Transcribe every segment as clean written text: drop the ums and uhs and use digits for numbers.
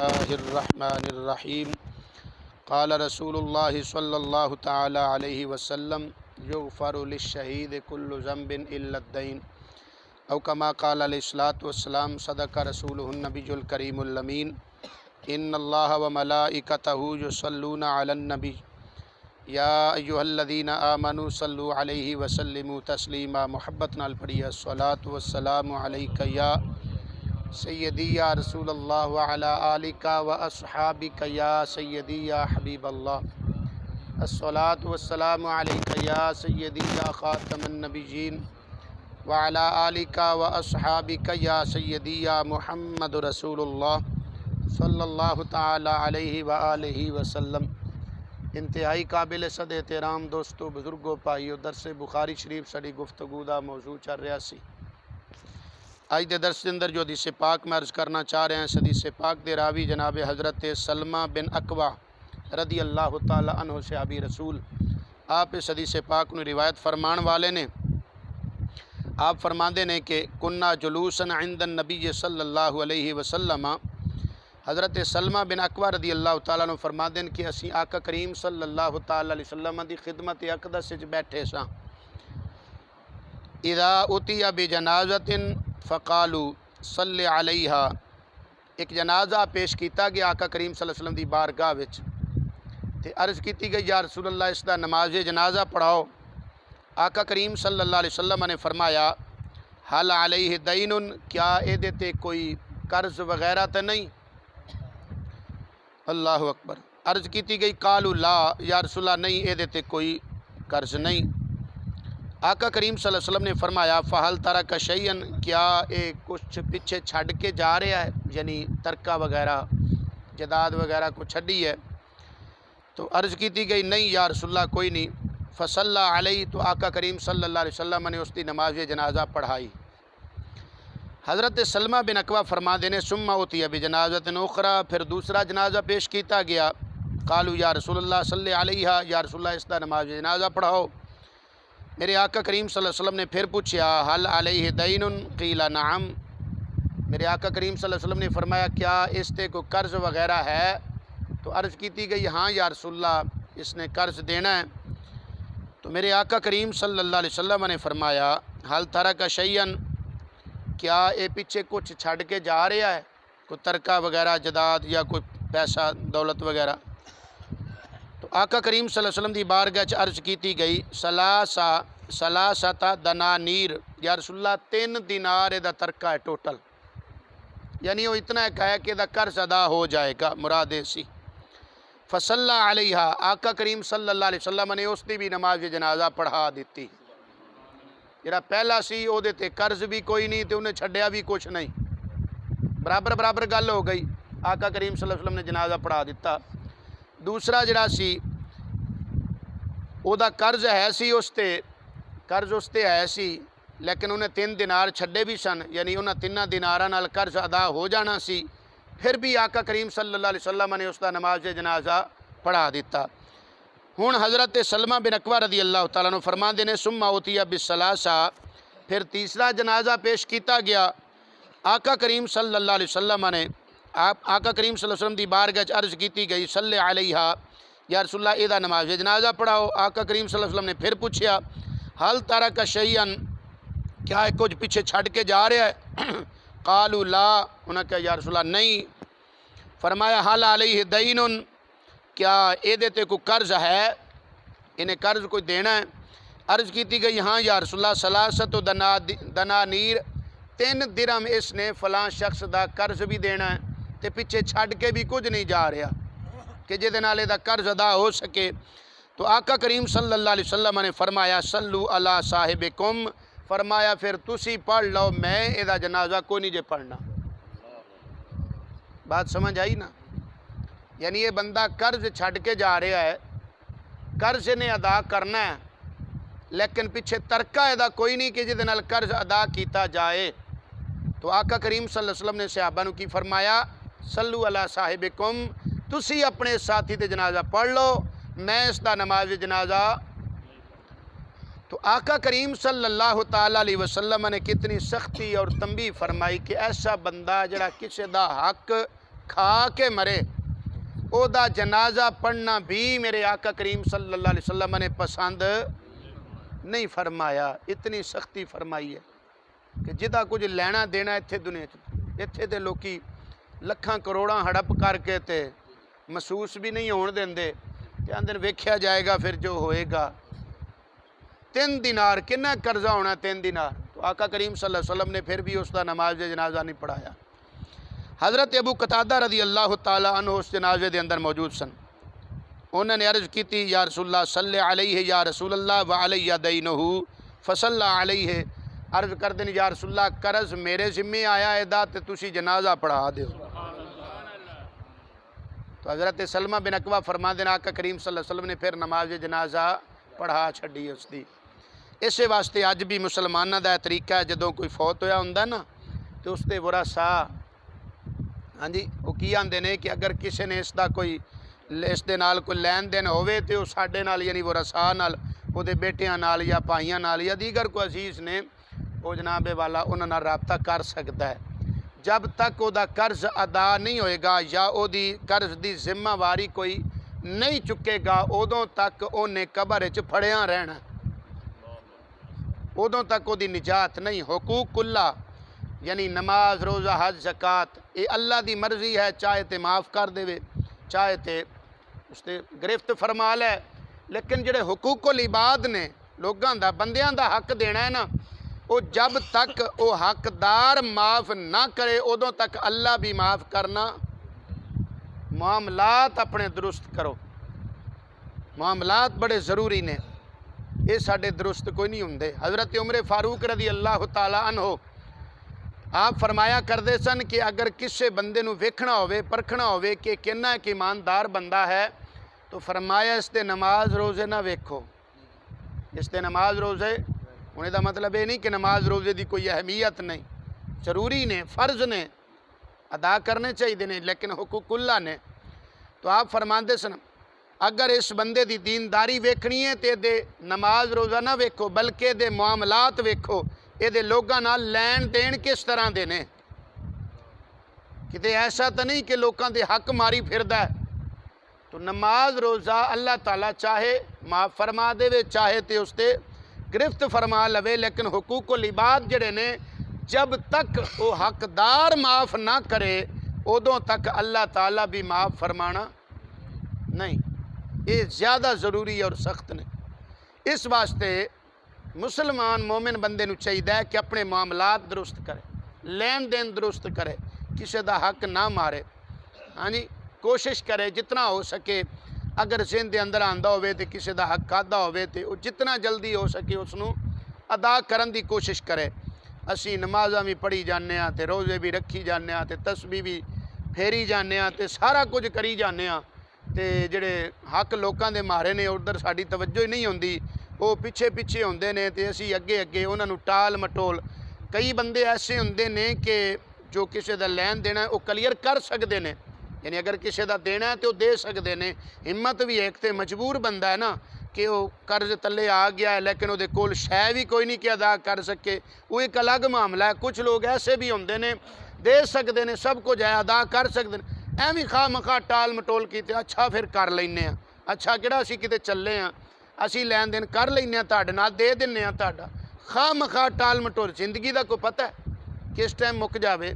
اللہ الرحمن الرحیم قال رسول اللہ صلی اللہ تعالی علیہ وسلم یغفر للشہید کل ذنب الا الدین او کما قال علیہ الصلوۃ والسلام صدق رسولہ النبی الکریم الامین ان اللہ وملائکتہ یصلون علی النبی یا ایھا الذین آمنوا صلوا علیہ وسلموا تسلیما۔ محبت نال پڑھیے الصلاۃ والسلام علیک یا سیدی یا رسول اللہ وعلی آلک و اصحابک یا سیدی یا حبیب اللہ۔ الصلاۃ والسلام علیک یا سیدی یا خاتم النبیین وعلی آلک و اصحابک یا سیدی یا محمد رسول اللہ صلی اللہ تعالی علیہ وآلہ وسلم۔ انتہائی قابل صد احترام دوستو، بزرگوں، پائیو، درس بخاری شریف ساری گفتگو دا موضوع چل رہا سی۔ آج دے درس دے اندر جو حدیث پاک میں عرض کرنا چاہ رہے ہیں، حدیث پاک دے راوی جناب حضرت سلمہ بن اکوع رضی اللہ تعالی عنہ صحابی رسول، آپ اس حدیث پاک نو روایت فرمان والے نے۔ آپ فرماندے نے کہ کننا جلوسا عند النبی صلی اللہ علیہ وسلم، حضرت سلمہ بن اکوع رضی اللہ تعالیٰ عنہ فرماندے کہ اسی آقا کریم صلی اللہ تعالیٰ علیہ وسلم دی خدمت اقدس وچ بیٹھے ساں۔ اذا اتی بجنازۃ فقالوا صلی علیہا، ایک جنازہ پیش کیتا گیا آقا کریم صلی اللہ علیہ وسلم دی بارگاہ وچ، تے عرض کیتی گئی یا رسول اللہ اس دا نماز جنازہ پڑھاؤ۔ آقا کریم صلی اللہ علیہ وسلم نے فرمایا حل علیہ دین، کیا اے دے تے کوئی قرض وغیرہ تے نہیں؟ اللہ اکبر۔ عرض کیتی گئی قالوا لا، یا رسول اللہ نہیں اے دے تے کوئی قرض نہیں۔ آقا کریم صلی اللہ علیہ وسلم نے فرمایا فہل ترک شیئا، کیا اے کچھ پیچھے چھڑ کے جا رہا ہے، یعنی ترکہ وغیرہ جداد وغیرہ کو چھڑی ہے؟ تو عرض کیتی گئی نہیں یا رسول اللہ کوئی نہیں۔ فصلی علیہ، تو آقا کریم صلی اللہ علیہ وسلم نے اس دی نماز جنازہ پڑھائی۔ حضرت سلمہ بن اکوع فرما دینے ثم اتی بجنازۃ اخری، پھر دوسرا جنازہ پیش کیتا گیا۔ قالوا یا رسول اللہ صلی علیہ، یا رسول اللہ اس دا نماز جنازہ پڑھاؤ۔ میرے آقا کریم صلی اللہ علیہ وسلم نے پھر پوچھا حل علیہ دین؟ قیل نعم، میرے آقا کریم صلی اللہ علیہ وسلم نے فرمایا کیا اس تے کوئی قرض وغیرہ ہے؟ تو عرض کیتی گئی ہاں یا رسول اللہ اس نے قرض دینا ہے۔ تو میرے آقا کریم صلی اللہ علیہ وسلم نے فرمایا حل ترک شیئا، کیا اے پیچھے کچھ چھڑ کے جا رہا ہے، کوئی ترکہ وغیرہ جداد یا کوئی پیسہ دولت وغیرہ؟ تو آقا کریم صلی اللہ علیہ وسلم دی بارگاہ چ عرض کیتی گئی ثلاثۃ دنانیر، یا رسول اللہ 3 دینار دا ترکہ ہے ٹوٹل، یعنی وہ اتنا ہے کہ دا قرض ادا ہو جائے گا، مراد سی۔ فصلی علیہ، آقا کریم صلی اللہ علیہ وسلم نے اس دی بھی نماز جنازہ پڑھا دیتی۔ جڑا پہلا سی او دے تے قرض بھی کوئی نہیں تے انہیں چھڈیا بھی کچھ نہیں، برابر گل ہو گئی، آقا کریم صلی اللہ علیہ وسلم نے جنازہ پڑھا دیتا۔ دوسرا جڑا سی او دا قرض ہے سی، قرض اس تے ہے سی، لیکن انہیں 3 دینار چھڈے بھی سن، یعنی انہاں 3 دیناراں نال قرض ادا ہو جانا سی، پھر بھی آقا کریم صلی اللہ علیہ وسلم نے اس دا نماز جنازہ پڑھا دیتا۔ ہن حضرت سلمہ بن اکوع رضی اللہ تعالیٰ عنہ فرما دینے ثم اتی بالثلاثہ، پھر تیسرا جنازہ پیش کیتا گیا۔ آقا کریم صلی اللہ علیہ وسلم نے آقا کریم صلی اللہ علیہ وسلم دی بارگاہ چ عرض کیتی گئی صلی علیہ، یا رسول اللہ ادا نماز جنازہ پڑھاؤ۔ آقا کریم صلی اللہ علیہ وسلم نے پھر پوچھا حل ترک شیئا، کیا کچھ پیچھے چھڑ کے جا رہا ہے؟ قالوا لا، انہوں نے کہا یا رسول اللہ نہیں۔ فرمایا حل علیہ دین، کیا اے دے تے کوئی قرض ہے، انہیں قرض کوئی دینا ہے؟ عرض کیتی گئی ہاں یا رسول اللہ ثلاثۃ دنانیر، 3 درہم اس نے فلاں شخص دا قرض بھی دینا ہے تے پیچھے چھڑ کے بھی کچھ نہیں جا رہا کہ جے دے نالے دا قرض ادا ہو سکے۔ تو آقا کریم صلی اللہ علیہ وسلم نے فرمایا صلو علی صاحبکم، فرمایا پھر تسی پڑھ لو، میں اے دا جنازہ کوئی نہیں جے پڑھنا۔ بات سمجھ آئی نا؟ یعنی یہ بندہ قرض چھڑ کے جا رہا ہے، قرض نے ادا کرنا ہے، لیکن پیچھے ترکہ ادا کوئی نہیں کہ جے نال قرض ادا کیتا جائے۔ تو آقا کریم صلی اللہ علیہ وسلم نے صحابہ نو کی فرمایا صلو علی صاحبکم، تسی اپنے ساتھی تے جنازہ پڑھ لو، میں اس دا نماز جنازہ۔ تو آقا کریم صلی اللہ تعالیٰ علیہ وسلم نے کتنی سختی اور تنبیہ فرمائی کہ ایسا بندہ جڑا کسی دا حق کھا کے مرے او دا جنازہ پڑھنا بھی میرے آقا کریم صلی اللہ علیہ وسلم نے پسند نہیں فرمایا۔ اتنی سختی فرمائی ہے کہ جدا کچھ لینا دینا اتھے دنیا اتھے تے لوکی لکھاں کروڑاں ہڑپ کر کے تے محسوس بھی نہیں ہون دیندے تے اندر ویکھیا جائے گا پھر جو ہوئے گا۔ 3 دینار کنا قرضہ ہونا 3 دینار، تو آقا کریم صلی اللہ علیہ وسلم نے پھر بھی اس دا نماز جنازہ نہیں پڑھایا۔ حضرت ابو قتادہ رضی اللہ تعالیٰ عنہ اس جنازے دے اندر موجود سن، انہوں نے عرض کی تھی یا رسول اللہ صلی علیہ یا رسول اللہ وعلیہ دینہ فصلی علیہ، عرض کر دیں یا رسول اللہ قرض میرے ذمہ آیا ہے دا تے تسی جنازہ پڑھا دیو۔ تو حضرت سلمہ بن اکوہ فرما دینا آقا کریم صلی اللہ علیہ وسلم نے پھر نماز جنازہ پڑھا چھڑی اس دی۔ اسے واسطے اج بھی مسلمانہ دا طریقہ ہے جدوں کوئی فوت ہویا ہوندا نا تو اس دے ورثا ہاں جی وہ کی آندے نے کہ اگر کسی نے اس دا کوئی اس دے نال کوئی لین دین ہوئے تو وہ ساڈے نال یعنی ورثا نال وہ دے بیٹیاں نال یا بھائیاں نال یا دیگر کوئی عزیز نے وہ جناب والا انہاں نال رابطہ کر سکتا ہے۔ جب تک وہ دا قرض ادا نہیں ہوئے گا یا وہ دی قرض دی ذمہ واری کوئی نہیں چکے گا ادوں تک انہیں قبر وچ پھڑیاں رہنا، ادوں تک وہ دی نجات نہیں۔ حقوق اللہ یعنی نماز روزہ حج زکوٰۃ یہ اللہ دی مرضی ہے، چاہے تے معاف کر دے چاہے تے اس تے گرفت فرما لے، لیکن جڑے حقوق العباد نے لوگاں دا بندیاں دا حق دینا ہے نا وہ جب تک وہ حقدار معاف نہ کرے ادوں تک اللہ بھی معاف کرنا۔ معاملات اپنے درست کرو، معاملات بڑے ضروری نے، یہ ساڈے درست کوئی نہیں ہوندے۔ حضرت عمر فاروق رضی اللہ تعالیٰ عنہ آپ فرمایا کردے سن کہ اگر کسے بندے نو ویکھنا ہوئے پرکھنا ہوئے کہ کنا ایک ایماندار بندہ ہے تو فرمایا اس تے نماز روزے نہ ویکھو، اس تے نماز روزے انہیں دا مطلب یہ نہیں کہ نماز روزے دی کوئی اہمیت نہیں، ضروری نے فرض نے ادا کرنے چاہیے نے لیکن حقوق اللہ نے۔ تو آپ فرماندے سن اگر اس بندے دی دینداری ویکھنی ہے تے دے نماز روزہ نہ ویکھو بلکہ دے معاملات ویکھو، یہ دے لوگاں نال لین دین کس طرح دے نے، کتے ایسا تو نہیں کہ لوگاں دے حق ماری پھردا ہے۔ تو نماز روزہ اللہ تعالیٰ چاہے معاف فرما دے وے چاہے تے اس تے گرفت فرما لوے، لیکن حقوق العباد جڑے نے جب تک وہ حقدار معاف نہ کرے ادوں تک اللہ تعالیٰ بھی معاف فرمانا نہیں، یہ زیادہ ضروری اور سخت نے۔ اس واسطے مسلمان مومن بندے نو چاہیے کہ اپنے معاملات درست کرے، لین دین درست کرے، کسی دا حق نہ مارے، ہاں جی کوشش کرے جتنا ہو سکے اگر ذہن دے اندر آندا ہوئے تے کسی دا حق کھادا ہوئے تے وہ جتنا جلدی ہو سکے اس نو ادا کرن دی کوشش کرے۔ اسی نمازاں بھی پڑھی جانے ہاں تے روزے بھی رکھی جانے ہاں تے تسبیح بھی پھیری جانے ہاں تے سارا کچھ کری جانے ہاں تے جڑے حق لوکاں دے مارے نے ادھر ساڈی توجہ ہی نہیں ہوندی، وہ پیچھے پیچھے ہوندے نے تے اسی اگے اگے انہاں نو ٹال مٹول۔ کئی بندے ایسے ہوندے نے کہ جو کسی دا لین دینا ہے وہ کلیئر کر سکدے نے، یعنی اگر کسی دا دینا ہے تو وہ دے سکتے ہیں، ہمت بھی ایک تے مجبور بندہ ہے نا کہ وہ قرض تلے آ گیا ہے لیکن وہ کول شے بھی کوئی نہیں کہ ادا کر سکے، وہ ایک الگ معاملہ ہے۔ کچھ لوگ ایسے بھی ہوندے نے دے سکتے ہیں سب کچھ ہے ادا کر سکتے ہیں، ایویں خواہ مخواہ ٹال مٹول کیتے اچھا پھر کر لینے ہیں، اچھا کہڑا اسی کتے چلے ہیں اسی لین دین کر لینے ہیں تہاڈے نال دے دینے ہیں تہاڈا، خواہ مخواہ ٹال مٹول زندگی دا کوئی پتہ ہے کس ٹائم مک جاوے۔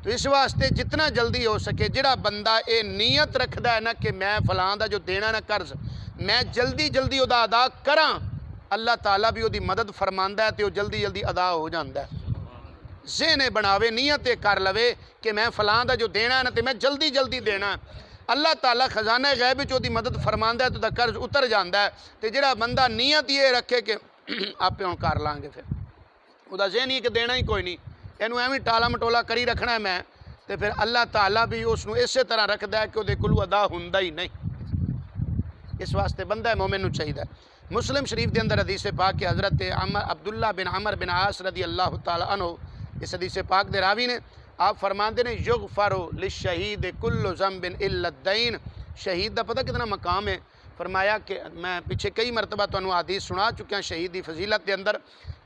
تو اس واسطے جتنا جلدی ہو سکے جڑا بندہ اے نیت رکھدا ہے نا کہ میں فلاں دا جو دینا نا قرض میں جلدی جلدی ادا ادا کراں، اللہ تعالیٰ بھی وہ دی مدد فرماندا ہے تے وہ جلدی جلدی ادا ہو جاندا ہے۔ ذہن بناوے نیت کر لوے کہ میں فلاں دا جو دینا ہے نا تے میں جلدی جلدی دینا ہے، اللہ تعالیٰ خزانہ غیب وچ وہ دی مدد فرماندا ہے تو دا قرض اتر جاندا ہے۔ تے جڑا بندہ نیت یہ رکھے کہ آپ ہن کر لیں گے پھر وہ دا ذہن ہی کہ دینا ہی کوئی نہیں، اینو ایویں ٹالا مٹولا کری رکھنا ہے میں، تے پھر اللہ تعالیٰ بھی اس نو اسی طرح رکھدا ہے کہ وہ دے کولو ادا ہوندا ہی نہیں۔ اس واسطے بندہ مومن نو چاہیے۔ مسلم شریف دے اندر حدیث پاک کہ حضرت عبداللہ بن عمر بن عاص رضی اللہ تعالیٰ عنہ اس حدیث پاک دے راوی نے آپ فرماندے نے یغفر للشہید کل ذنب الا الدین، شہید دا پتہ کتنا مقام ہے، فرمایا کہ میں پیچھے کئی مرتبہ تو حدیث سنا چکا شہید دی فضیلت دے اندر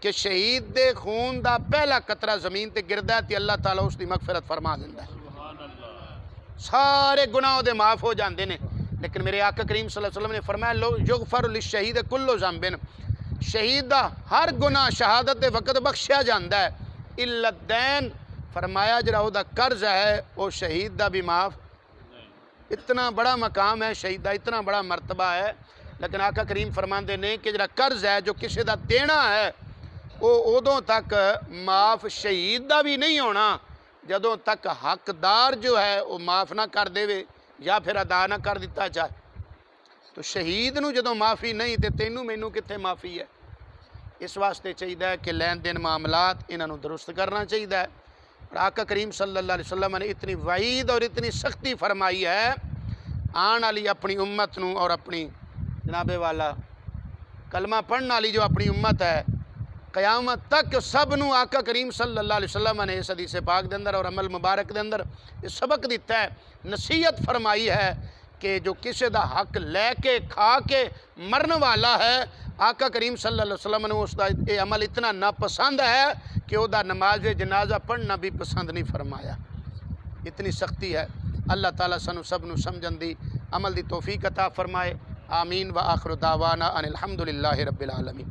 کہ شہید دے خون دا پہلا قطرہ زمین تے گردا ہے تے اللہ تعالیٰ اس دی مغفرت فرما دیندا ہے۔ سارے گناہ دے معاف ہو جاندے نے، لیکن میرے آقا کریم صلی اللہ علیہ وسلم نے فرمایا لو یغفر للشہید کل ذنب، شہید دا ہر گناہ شہادت دے وقت بخشیا جاندا ہے الا الدین، فرمایا جڑا او دا قرض ہے وہ شہید دا بھی معاف۔ اتنا بڑا مقام ہے شہید دا، اتنا بڑا مرتبہ ہے، لیکن آقا کریم فرماندے نے کہ جڑا قرض ہے جو کسی دا دینا ہے وہ ادوں تک معاف شہید دا بھی نہیں ہونا جدوں تک حقدار جو ہے وہ معاف نہ کر دے یا پھر ادا نہ کر دیتا جائے۔ تو شہید نو جدوں معافی نہیں تے تینوں مینوں کتھے معافی ہے؟ اس واسطے چاہیے کہ لین دین معاملات انہاں درست کرنا چاہیے، اور آقا کریم صلی اللہ علیہ وسلم نے اتنی وعید اور اتنی سختی فرمائی ہے آن والی اپنی امت نو، اور اپنی جناب والا کلمہ پڑھن والی جو اپنی امت ہے قیامت تک سب نو آقا کریم صلی اللہ علیہ وسلم نے اس حدیث پاک دے اندر اور عمل مبارک دے اندر سبق دیتا ہے، نصیحت فرمائی ہے کہ جو کسی دا حق لے کے کھا کے مرن والا ہے آقا کریم صلی اللہ علیہ وسلم نے اس دا یہ عمل اتنا ناپسند ہے کہ او دا نماز جنازہ پڑھنا بھی پسند نہیں فرمایا۔ اتنی سختی ہے۔ اللہ تعالیٰ سنو سب نو سمجھن دی عمل دی توفیق عطا فرمائے، آمین۔ وآخر دعوانا ان الحمدللہ رب العالمین۔